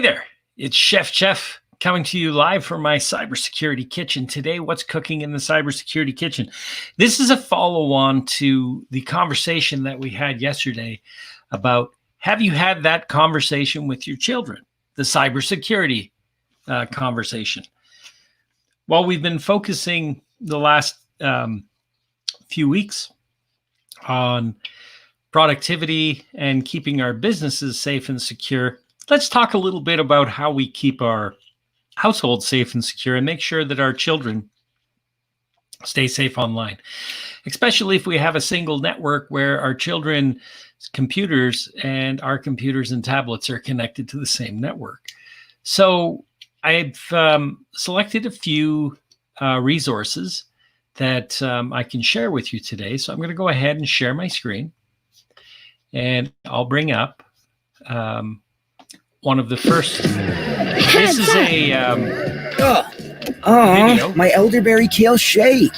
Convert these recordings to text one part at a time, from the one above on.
Hey there, it's Chef Jeff coming to you live from my cybersecurity kitchen. Today, what's cooking in the cybersecurity kitchen? This is a follow-on to the conversation that we had yesterday about, have you had that conversation with your children? The cybersecurity conversation. Well, we've been focusing the last few weeks on productivity and keeping our businesses safe and secure. Let's talk a little bit about how we keep our household safe and secure and make sure that our children stay safe online, especially if we have a single network where our children's computers and our computers and tablets are connected to the same network. So I've selected a few resources that I can share with you today. So I'm going to go ahead and share my screen, and I'll bring up one of the first. This is a video. My elderberry kale shake.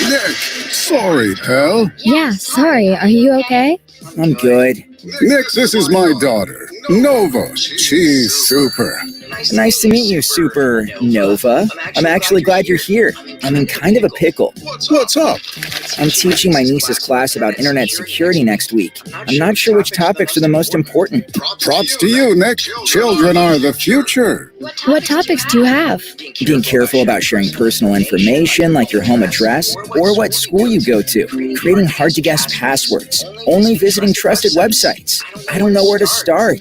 Nick, sorry, pal. Yeah, sorry. Are you okay? I'm good. Nick, this is my daughter, Nova. She's super. Nice to meet you, Super Nova. I'm actually glad you're here. I'm in kind of a pickle. What's up? I'm teaching my niece's class about internet security next week. I'm not sure which topics are the most important. Props to you, Nick. Children are the future. What topics do you have? Being careful about sharing personal information like your home address or what school you go to. Creating hard-to-guess passwords. Only visiting trusted websites. I don't know where to start.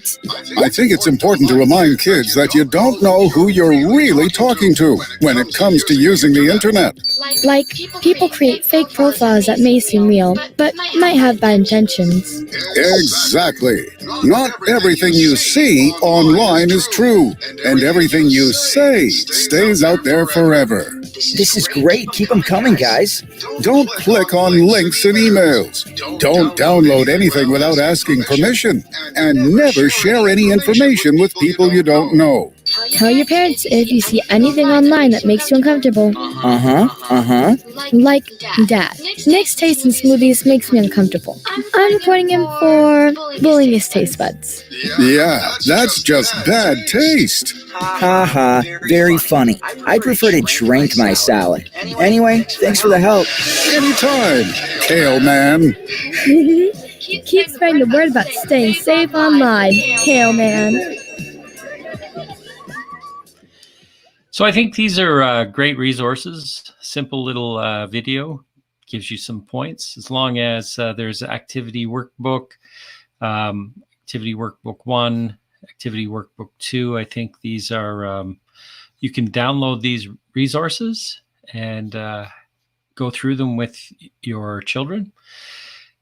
I think it's important to remind kids that you don't know who you're really talking to when it comes to using the internet. Like, people create fake profiles that may seem real, but might have bad intentions. Exactly. Not everything you see online is true, and everything you say stays out there forever. This is great. Keep them coming, guys. Don't click on links in emails. Don't download anything without asking permission, and never share any information with people you don't know. Tell your parents if you see anything online that makes you uncomfortable. Like Dad. Nick's taste in smoothies makes me uncomfortable. I'm reporting him for bullying his taste buds. Yeah, that's just bad taste. Haha, very funny. I prefer to drink my salad. Anyway, thanks for the help. Anytime, Kale Man. Keep spreading the word about staying safe online, Kale Man. So I think these are great resources. Simple little video, gives you some points. As long as there's activity workbook, activity workbook 1, activity workbook 2. I think these are, you can download these resources and go through them with your children.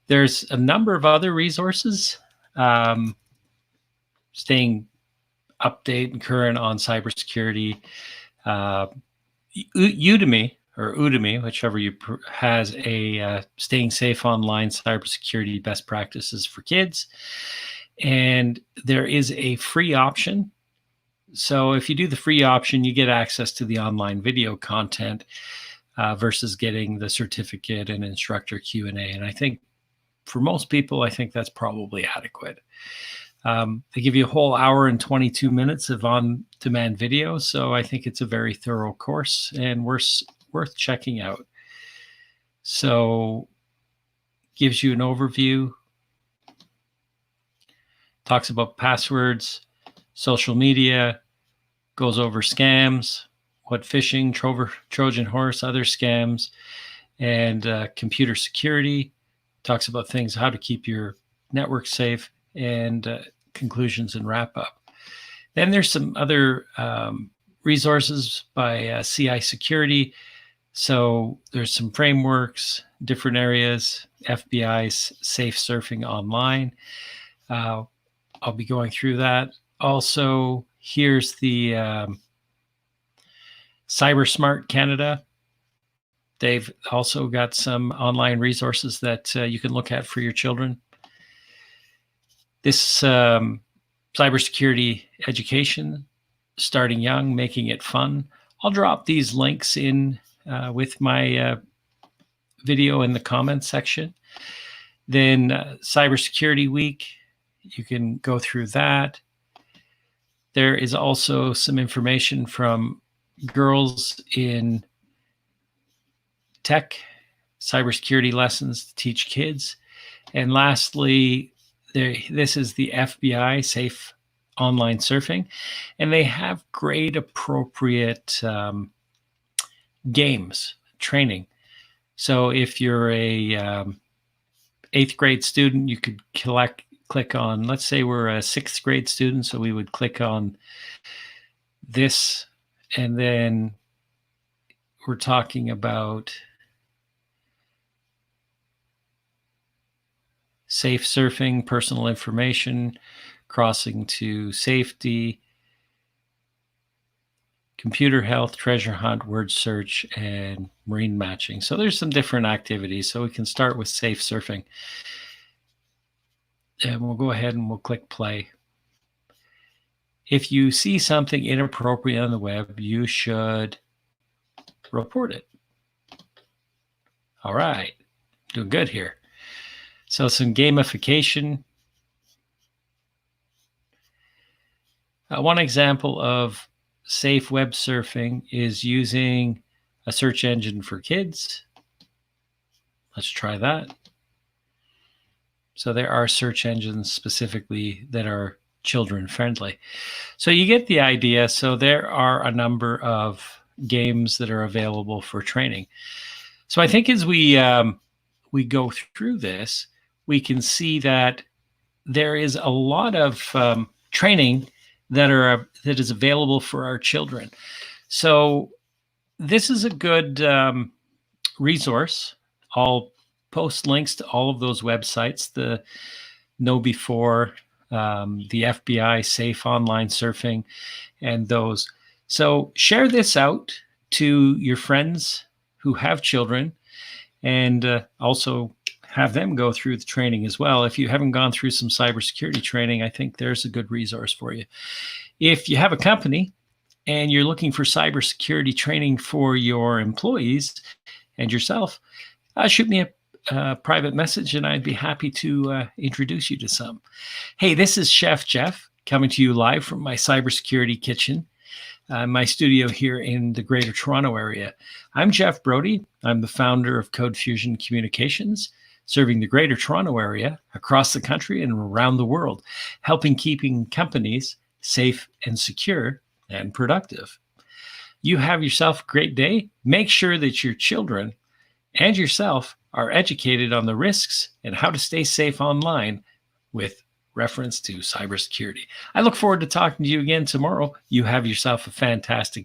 There's a number of other resources, staying update and current on cybersecurity. UDEMY, or UDEMY, whichever you has a staying safe online cybersecurity best practices for kids. And there is a free option. So if you do the free option, you get access to the online video content versus getting the certificate and instructor Q&A. And I think for most people, I think that's probably adequate. They give you a whole hour and 22 minutes of on-demand video, so I think it's a very thorough course and worth checking out. So, gives you an overview, talks about passwords, social media, goes over scams, what phishing, Trojan horse, other scams, and computer security. Talks about things, how to keep your network safe, and conclusions and wrap up. Then there's some other resources by CI Security. So there's some frameworks, different areas, FBI's Safe Surfing Online. I'll be going through that. Also, here's the CyberSmart Canada. They've also got some online resources that you can look at for your children. This cybersecurity education, starting young, making it fun. I'll drop these links in with my video in the comments section. Then Cybersecurity Week, you can go through that. There is also some information from girls in tech, cybersecurity lessons to teach kids. And lastly, this is the FBI, Safe Online Surfing, and they have grade appropriate games training. So if you're a 8th grade student, you could click on, let's say we're a 6th grade student, so we would click on this, and then we're talking about safe surfing, personal information, crossing to safety, computer health, treasure hunt, word search, and marine matching. So there's some different activities. So we can start with safe surfing. And we'll go ahead and we'll click play. If you see something inappropriate on the web, you should report it. All right, doing good here. So some gamification. One example of safe web surfing is using a search engine for kids. Let's try that. So there are search engines specifically that are children friendly. So you get the idea. So there are a number of games that are available for training. So I think as we go through this, we can see that there is a lot of training that is available for our children. So this is a good resource. I'll post links to all of those websites, the Know Before, the FBI, Safe Online Surfing, and those. So share this out to your friends who have children, and also have them go through the training as well. If you haven't gone through some cybersecurity training, I think there's a good resource for you. If you have a company and you're looking for cybersecurity training for your employees and yourself, shoot me a private message and I'd be happy to introduce you to some. Hey, this is Chef Jeff coming to you live from my cybersecurity kitchen, my studio here in the Greater Toronto area. I'm Jeff Brody. I'm the founder of Code Fusion Communications, serving the Greater Toronto area, across the country and around the world, keeping companies safe and secure and productive. You have yourself a great day. Make sure that your children and yourself are educated on the risks and how to stay safe online with reference to cybersecurity. I look forward to talking to you again tomorrow. You have yourself a fantastic day.